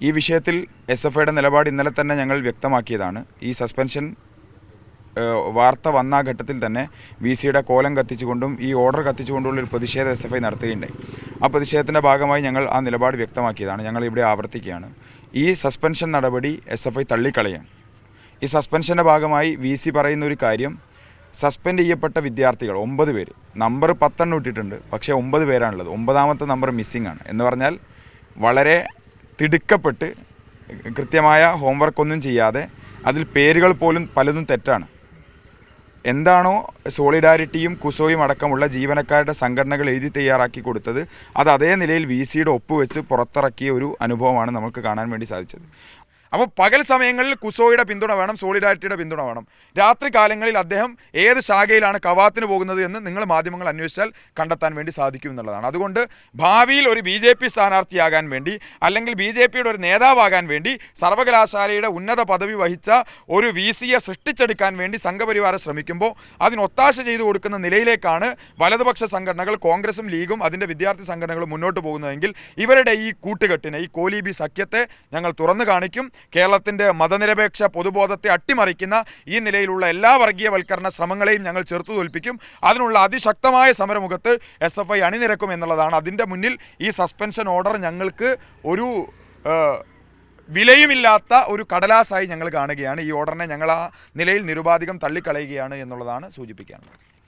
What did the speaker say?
ഈ വിഷയത്തിൽ SFIയുടെ നിലപാട് ഇന്നലെ തന്നെ ഞങ്ങൾ വ്യക്തമാക്കിയതാണ്. ഈ സസ്പെൻഷൻ വാർത്ത വന്ന ഘട്ടത്തിൽ തന്നെ VCയുടെ കോലം കത്തിച്ചുകൊണ്ടും ഈ ഓർഡർ കത്തിച്ചുകൊണ്ടുള്ളൊരു പ്രതിഷേധം SFI നടത്തുകയുണ്ടായി. ആ പ്രതിഷേധത്തിൻ്റെ ഭാഗമായി ഞങ്ങൾ ആ നിലപാട് വ്യക്തമാക്കിയതാണ്. ഞങ്ങൾ ഇവിടെ ആവർത്തിക്കുകയാണ്. ഈ സസ്പെൻഷൻ നടപടി SFI തള്ളിക്കളയാണ്. ഈ സസ്പെൻഷൻ്റെ ഭാഗമായി VC പറയുന്ന ഒരു കാര്യം, സസ്പെൻഡ് ചെയ്യപ്പെട്ട വിദ്യാർത്ഥികൾ 9 പേര്, നമ്പർ 10 ഇട്ടിട്ടുണ്ട്, പക്ഷേ 9 പേരാണുള്ളത്. 9ാമത്തെ നമ്പർ മിസ്സിംഗ് ആണ്. എന്ന് പറഞ്ഞാൽ വളരെ തിടുക്കപ്പെട്ട് കൃത്യമായ ഹോംവർക്കൊന്നും ചെയ്യാതെ അതിൽ പേരുകൾ പോലും പലതും തെറ്റാണ്. എന്താണോ സോളിഡാരിറ്റിയും കുസോയും അടക്കമുള്ള ജീവനക്കാരുടെ സംഘടനകൾ എഴുതി തയ്യാറാക്കി കൊടുത്തത്, അത് അതേ നിലയിൽ VCയുടെ ഒപ്പുവെച്ച് പുറത്തിറക്കിയ ഒരു അനുഭവമാണ് നമുക്ക് കാണാൻ വേണ്ടി സാധിച്ചത്. അപ്പോൾ പകൽ സമയങ്ങളിൽ കുസോയുടെ പിന്തുണ വേണം, സോളിഡാരിറ്റിയുടെ പിന്തുണ വേണം. രാത്രി കാലങ്ങളിൽ അദ്ദേഹം ഏത് ശാഖയിലാണ് കവാത്തിന് പോകുന്നത് എന്ന് നിങ്ങൾ മാധ്യമങ്ങൾ അന്വേഷിച്ചാൽ കണ്ടെത്താൻ വേണ്ടി സാധിക്കും എന്നുള്ളതാണ്. അതുകൊണ്ട് ഭാവിയിൽ ഒരു BJP സ്ഥാനാർത്ഥിയാകാൻ വേണ്ടി, അല്ലെങ്കിൽ BJPയുടെ ഒരു നേതാവാകാൻ വേണ്ടി സർവകലാശാലയുടെ ഉന്നത പദവി വഹിച്ച ഒരു VCയെ സൃഷ്ടിച്ചെടുക്കാൻ വേണ്ടി സംഘപരിവാരം ശ്രമിക്കുമ്പോൾ അതിന് ഒത്താശ ചെയ്തു കൊടുക്കുന്ന നിലയിലേക്കാണ് വലതുപക്ഷ സംഘടനകൾ, കോൺഗ്രസും ലീഗും അതിൻ്റെ വിദ്യാർത്ഥി സംഘടനകളും മുന്നോട്ട് പോകുന്നതെങ്കിൽ ഇവരുടെ ഈ കൂട്ടുകെട്ടിനെ, ഈ കോലീബി സഖ്യത്തെ ഞങ്ങൾ തുറന്നു കാണിക്കും. കേരളത്തിൻ്റെ മതനിരപേക്ഷ പൊതുബോധത്തെ അട്ടിമറിക്കുന്ന ഈ നിലയിലുള്ള എല്ലാ വർഗീയവൽക്കരണ ശ്രമങ്ങളെയും ഞങ്ങൾ ചെറുത്തു തോൽപ്പിക്കും. അതിനുള്ള അതിശക്തമായ സമരമുഖത്ത് SFI അണിനിരക്കും എന്നുള്ളതാണ്. അതിൻ്റെ മുന്നിൽ ഈ സസ്പെൻഷൻ ഓർഡർ ഞങ്ങൾക്ക് ഒരു വിലയുമില്ലാത്ത ഒരു കടലാസായി ഞങ്ങൾ കാണുകയാണ്. ഈ ഓർഡറിനെ ഞങ്ങൾ ആ നിലയിൽ നിരുപാധികം തള്ളിക്കളയുകയാണ് എന്നുള്ളതാണ് സൂചിപ്പിക്കാനുള്ളത്.